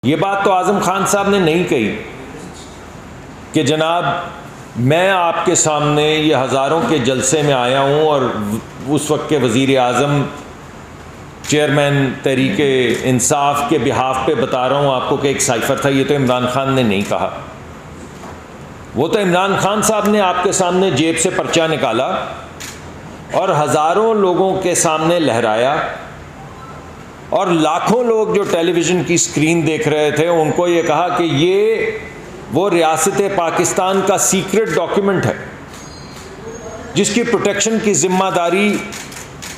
یہ بات تو اعظم خان صاحب نے نہیں کہی کہ جناب میں آپ کے سامنے یہ ہزاروں کے جلسے میں آیا ہوں اور اس وقت کے وزیر اعظم چیئرمین تحریک انصاف کے بہاف پہ بتا رہا ہوں آپ کو کہ ایک سائفر تھا. یہ تو عمران خان نے نہیں کہا. وہ تو عمران خان صاحب نے آپ کے سامنے جیب سے پرچہ نکالا اور ہزاروں لوگوں کے سامنے لہرایا، اور لاکھوں لوگ جو ٹیلی ویژن کی اسکرین دیکھ رہے تھے ان کو یہ کہا کہ یہ وہ ریاست پاکستان کا سیکرٹ ڈاکیومنٹ ہے جس کی پروٹیکشن کی ذمہ داری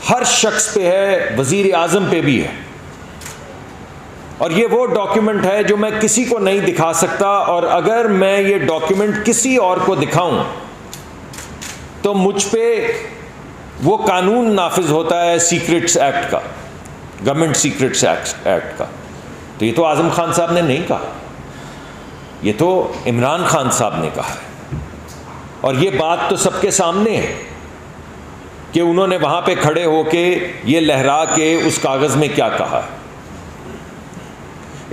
ہر شخص پہ ہے، وزیر اعظم پہ بھی ہے، اور یہ وہ ڈاکیومنٹ ہے جو میں کسی کو نہیں دکھا سکتا، اور اگر میں یہ ڈاکیومنٹ کسی اور کو دکھاؤں تو مجھ پہ وہ قانون نافذ ہوتا ہے سیکرٹس ایکٹ کا، گورنمنٹ سیکرٹس ایکٹ کا. تو یہ تو اعظم خان صاحب نے نہیں کہا، یہ تو عمران خان صاحب نے کہا ہے، اور یہ بات تو سب کے سامنے ہے کہ انہوں نے وہاں پہ کھڑے ہو کے یہ لہرا کے اس کاغذ میں کیا کہا ہے.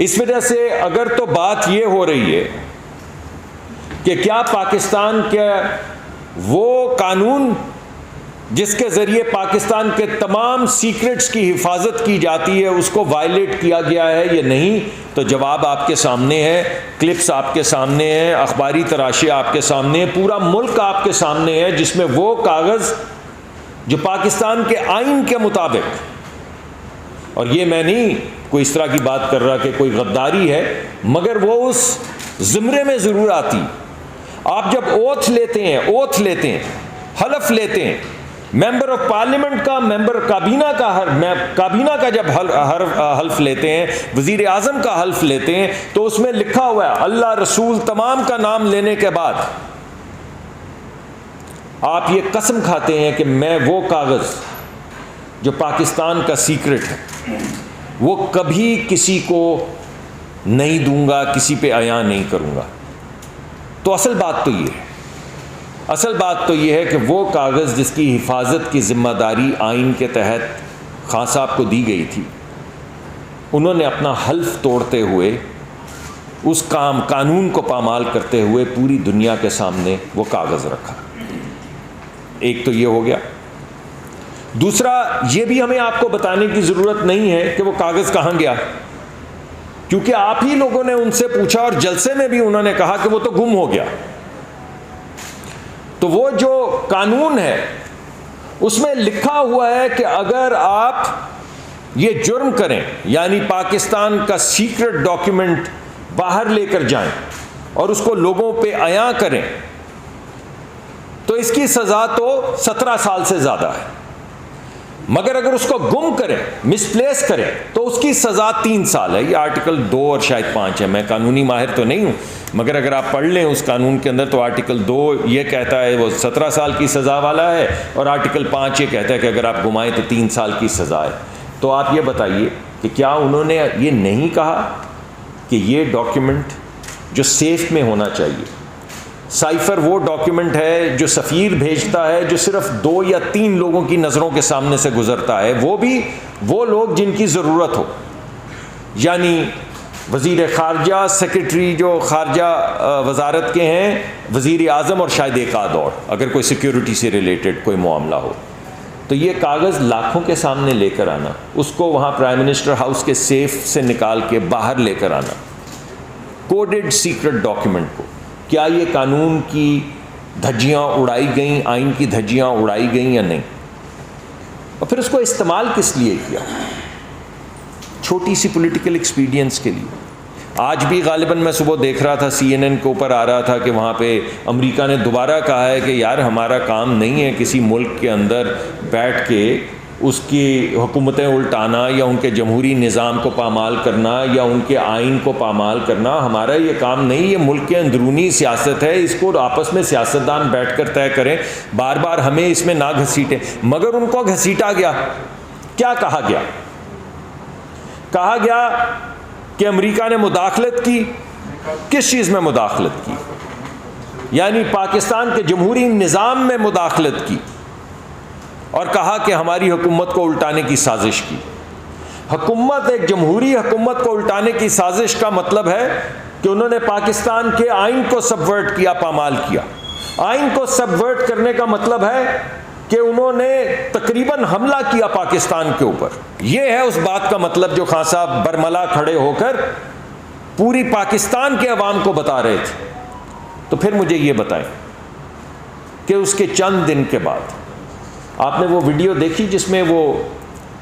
اس وجہ سے اگر تو بات یہ ہو رہی ہے کہ کیا پاکستان کے وہ قانون جس کے ذریعے پاکستان کے تمام سیکرٹس کی حفاظت کی جاتی ہے اس کو وائلیٹ کیا گیا ہے یا نہیں، تو جواب آپ کے سامنے ہے، کلپس آپ کے سامنے ہیں، اخباری تراشے آپ کے سامنے ہیں، پورا ملک آپ کے سامنے ہے جس میں وہ کاغذ جو پاکستان کے آئین کے مطابق، اور یہ میں نہیں کوئی اس طرح کی بات کر رہا کہ کوئی غداری ہے، مگر وہ اس زمرے میں ضرور آتی. آپ جب اوتھ لیتے ہیں حلف لیتے ہیں، ممبر آف پارلیمنٹ کا، ممبر کابینہ کا جب حلف لیتے ہیں، وزیر اعظم کا حلف لیتے ہیں، تو اس میں لکھا ہوا ہے اللہ رسول تمام کا نام لینے کے بعد آپ یہ قسم کھاتے ہیں کہ میں وہ کاغذ جو پاکستان کا سیکرٹ ہے وہ کبھی کسی کو نہیں دوں گا، کسی پہ عیاں نہیں کروں گا. تو اصل بات تو یہ ہے کہ وہ کاغذ جس کی حفاظت کی ذمہ داری آئین کے تحت خان صاحب کو دی گئی تھی، انہوں نے اپنا حلف توڑتے ہوئے اس قانون کو پامال کرتے ہوئے پوری دنیا کے سامنے وہ کاغذ رکھا. ایک تو یہ ہو گیا. دوسرا یہ بھی ہمیں آپ کو بتانے کی ضرورت نہیں ہے کہ وہ کاغذ کہاں گیا، کیونکہ آپ ہی لوگوں نے ان سے پوچھا اور جلسے میں بھی انہوں نے کہا کہ وہ تو گم ہو گیا. تو وہ جو قانون ہے اس میں لکھا ہوا ہے کہ اگر آپ یہ جرم کریں، یعنی پاکستان کا سیکرٹ ڈاکیومنٹ باہر لے کر جائیں اور اس کو لوگوں پہ عیاں کریں، تو اس کی سزا تو 17 سال سے زیادہ ہے. مگر اگر اس کو گم کریں، مس پلیس کریں، تو اس کی سزا 3 سال ہے. یہ آرٹیکل 2 اور شاید 5 ہے، میں قانونی ماہر تو نہیں ہوں، مگر اگر آپ پڑھ لیں اس قانون کے اندر تو آرٹیکل 2 یہ کہتا ہے وہ 17 سال کی سزا والا ہے، اور آرٹیکل 5 یہ کہتا ہے کہ اگر آپ گمائیں تو 3 سال کی سزا ہے. تو آپ یہ بتائیے کہ کیا انہوں نے یہ نہیں کہا کہ یہ ڈاکیومنٹ جو سیف میں ہونا چاہیے، سائفر وہ ڈاکیومنٹ ہے جو سفیر بھیجتا ہے جو صرف 2 یا 3 لوگوں کی نظروں کے سامنے سے گزرتا ہے، وہ بھی وہ لوگ جن کی ضرورت ہو، یعنی وزیر خارجہ، سیکرٹری جو خارجہ وزارت کے ہیں، وزیر اعظم، اور شاید ایک آدھ اور اگر کوئی سیکیورٹی سے ریلیٹڈ کوئی معاملہ ہو. تو یہ کاغذ لاکھوں کے سامنے لے کر آنا، اس کو وہاں پرائم منسٹر ہاؤس کے سیف سے نکال کے باہر لے کر آنا، کوڈڈ سیکرٹ ڈاکیومنٹ کو، کیا یہ قانون کی دھجیاں اڑائی گئیں، آئین کی دھجیاں اڑائی گئیں یا نہیں؟ اور پھر اس کو استعمال کس لیے کیا؟ چھوٹی سی پولیٹیکل ایکسپیڈینس کے لیے. آج بھی غالباً میں صبح دیکھ رہا تھا CNN کے اوپر آ رہا تھا کہ وہاں پہ امریکہ نے دوبارہ کہا ہے کہ یار ہمارا کام نہیں ہے کسی ملک کے اندر بیٹھ کے اس کی حکومتیں الٹانا یا ان کے جمہوری نظام کو پامال کرنا یا ان کے آئین کو پامال کرنا. ہمارا یہ کام نہیں، یہ ملک کے اندرونی سیاست ہے، اس کو آپس میں سیاستدان بیٹھ کر طے کریں، بار بار ہمیں اس میں نہ گھسیٹیں. مگر ان کو گھسیٹا گیا. کیا کہا گیا؟ کہا گیا کہ امریکہ نے مداخلت کی. کس چیز میں مداخلت کی؟ یعنی پاکستان کے جمہوری نظام میں مداخلت کی، اور کہا کہ ہماری حکومت کو الٹانے کی سازش کی. حکومت، ایک جمہوری حکومت کو الٹانے کی سازش کا مطلب ہے کہ انہوں نے پاکستان کے آئین کو سبورٹ کیا، پامال کیا۔ آئین کو سبورٹ کرنے کا مطلب ہے کہ انہوں نے تقریباً حملہ کیا پاکستان کے اوپر۔ یہ ہے اس بات کا مطلب جو خان صاحب برملا کھڑے ہو کر پوری پاکستان کے عوام کو بتا رہے تھے۔ تو پھر مجھے یہ بتائیں کہ اس کے چند دن کے بعد آپ نے وہ ویڈیو دیکھی جس میں وہ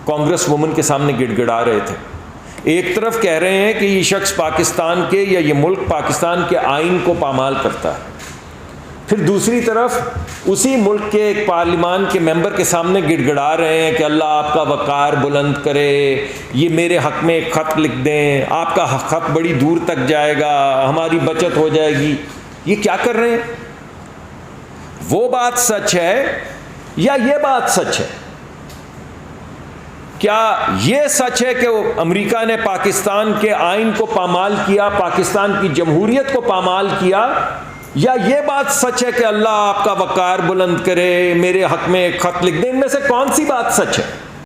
کانگریس وومن کے سامنے گڑ گڑا رہے تھے۔ ایک طرف کہہ رہے ہیں کہ یہ شخص پاکستان کے یا یہ ملک پاکستان کے آئین کو پامال کرتا ہے، پھر دوسری طرف اسی ملک کے ایک پارلیمان کے ممبر کے سامنے گڑ گڑا رہے ہیں کہ اللہ آپ کا وقار بلند کرے، یہ میرے حق میں ایک خط لکھ دیں، آپ کا خط بڑی دور تک جائے گا، ہماری بچت ہو جائے گی۔ یہ کیا کر رہے ہیں؟ وہ بات سچ ہے یا یہ بات سچ ہے؟ کیا یہ سچ ہے کہ امریکہ نے پاکستان کے آئین کو پامال کیا، پاکستان کی جمہوریت کو پامال کیا، یا یہ بات سچ ہے کہ اللہ آپ کا وقار بلند کرے، میرے حق میں ایک خط لکھ دیں؟ ان میں سے کون سی بات سچ ہے؟